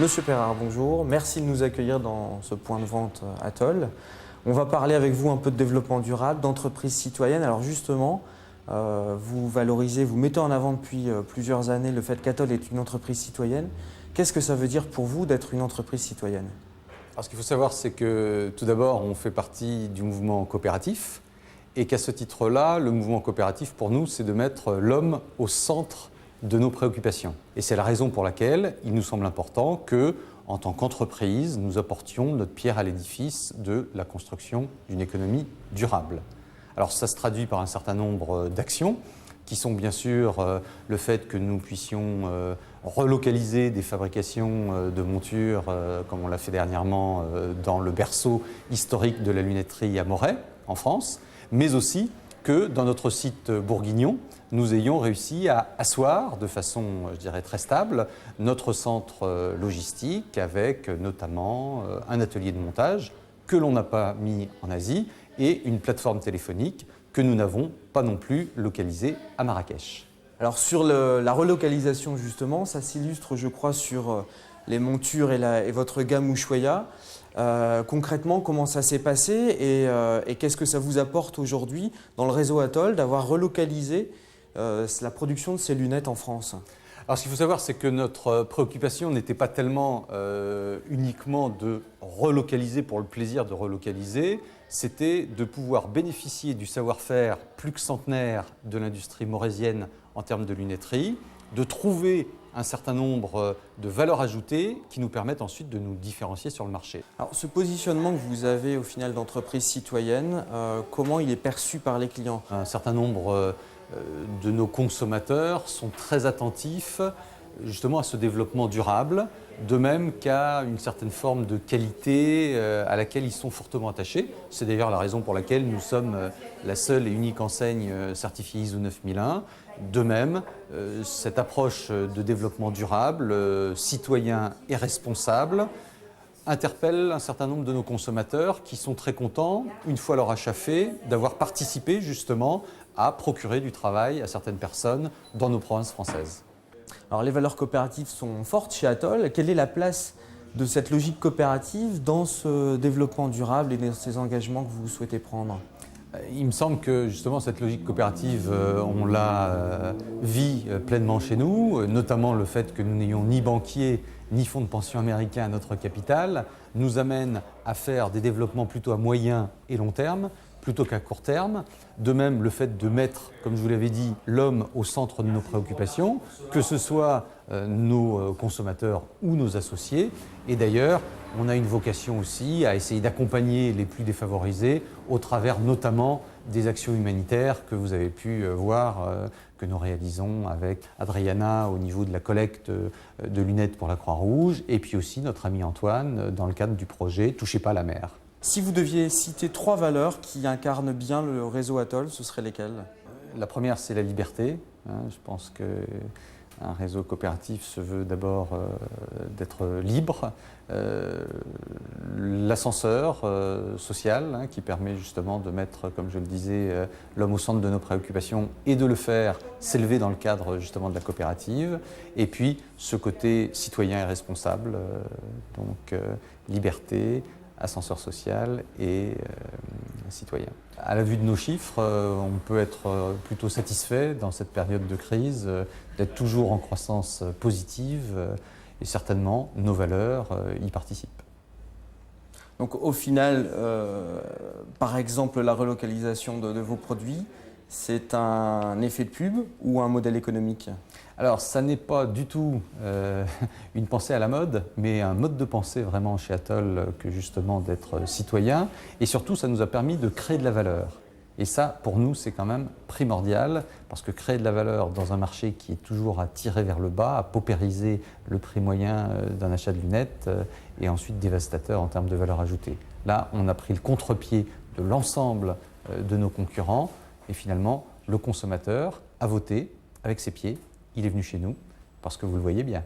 Monsieur Perard, bonjour. Merci de nous accueillir dans ce point de vente Atoll. On va parler avec vous un peu de développement durable, d'entreprise citoyenne. Alors justement, vous valorisez, vous mettez en avant depuis plusieurs années le fait qu'Atoll est une entreprise citoyenne. Qu'est-ce que ça veut dire pour vous d'être une entreprise citoyenne? Alors, ce qu'il faut savoir, c'est que tout d'abord, on fait partie du mouvement coopératif et qu'à ce titre-là, le mouvement coopératif, pour nous, c'est de mettre l'homme au centre de nos préoccupations. Et c'est la raison pour laquelle il nous semble important que, en tant qu'entreprise, nous apportions notre pierre à l'édifice de la construction d'une économie durable. Alors ça se traduit par un certain nombre d'actions qui sont bien sûr le fait que nous puissions relocaliser des fabrications de montures, comme on l'a fait dernièrement dans le berceau historique de la lunetterie à Moret, en France, mais aussi que dans notre site bourguignon, nous ayons réussi à asseoir de façon, je dirais, très stable notre centre logistique avec notamment un atelier de montage que l'on n'a pas mis en Asie et une plateforme téléphonique que nous n'avons pas non plus localisée à Marrakech. Alors sur la relocalisation justement, ça s'illustre je crois sur les montures et votre gamme Ushuaïa. Concrètement, comment ça s'est passé et qu'est-ce que ça vous apporte aujourd'hui dans le réseau Atoll d'avoir relocalisé la production de ces lunettes en France? Alors ce qu'il faut savoir, c'est que notre préoccupation n'était pas tellement uniquement de relocaliser pour le plaisir de relocaliser, c'était de pouvoir bénéficier du savoir-faire plus que centenaire de l'industrie morésienne en termes de lunetterie, de trouver un certain nombre de valeurs ajoutées qui nous permettent ensuite de nous différencier sur le marché. Alors ce positionnement que vous avez au final d'entreprise citoyenne, comment il est perçu par les clients? Un certain nombre de nos consommateurs sont très attentifs justement à ce développement durable, de même qu'à une certaine forme de qualité à laquelle ils sont fortement attachés. C'est d'ailleurs la raison pour laquelle nous sommes la seule et unique enseigne certifiée ISO 9001. De même, cette approche de développement durable, citoyen et responsable, interpelle un certain nombre de nos consommateurs qui sont très contents, une fois leur achat fait, d'avoir participé justement à procurer du travail à certaines personnes dans nos provinces françaises. Alors les valeurs coopératives sont fortes chez Atoll. Quelle est la place de cette logique coopérative dans ce développement durable et dans ces engagements que vous souhaitez prendre? Il me semble que justement cette logique coopérative, on la vit pleinement chez nous, notamment le fait que nous n'ayons ni banquiers ni fonds de pension américains à notre capital, nous amène à faire des développements plutôt à moyen et long terme, plutôt qu'à court terme. De même, le fait de mettre, comme je vous l'avais dit, l'homme au centre de nos préoccupations, que ce soit nos consommateurs ou nos associés. Et d'ailleurs, on a une vocation aussi à essayer d'accompagner les plus défavorisés au travers notamment des actions humanitaires que vous avez pu voir, que nous réalisons avec Adriana au niveau de la collecte de lunettes pour la Croix-Rouge et puis aussi notre ami Antoine dans le cadre du projet Touchez pas la mer. Si vous deviez citer 3 valeurs qui incarnent bien le réseau Atoll, ce seraient lesquelles? La première, c'est la liberté. Je pense qu'un réseau coopératif se veut d'abord d'être libre. L'ascenseur social qui permet justement de mettre, comme je le disais, l'homme au centre de nos préoccupations et de le faire s'élever dans le cadre justement de la coopérative. Et puis ce côté citoyen et responsable, donc liberté, ascenseur social et citoyen. À la vue de nos chiffres, on peut être plutôt satisfait dans cette période de crise d'être toujours en croissance positive et certainement nos valeurs y participent. Donc au final, par exemple, la relocalisation de vos produits, c'est un effet de pub ou un modèle économique? Alors, ça n'est pas du tout une pensée à la mode, mais un mode de pensée vraiment chez Atoll que justement d'être citoyen. Et surtout, ça nous a permis de créer de la valeur. Et ça, pour nous, c'est quand même primordial, parce que créer de la valeur dans un marché qui est toujours à tirer vers le bas, à paupériser le prix moyen d'un achat de lunettes, est ensuite dévastateur en termes de valeur ajoutée. Là, on a pris le contre-pied de l'ensemble de nos concurrents, et finalement, le consommateur a voté avec ses pieds. Il est venu chez nous parce que vous le voyez bien.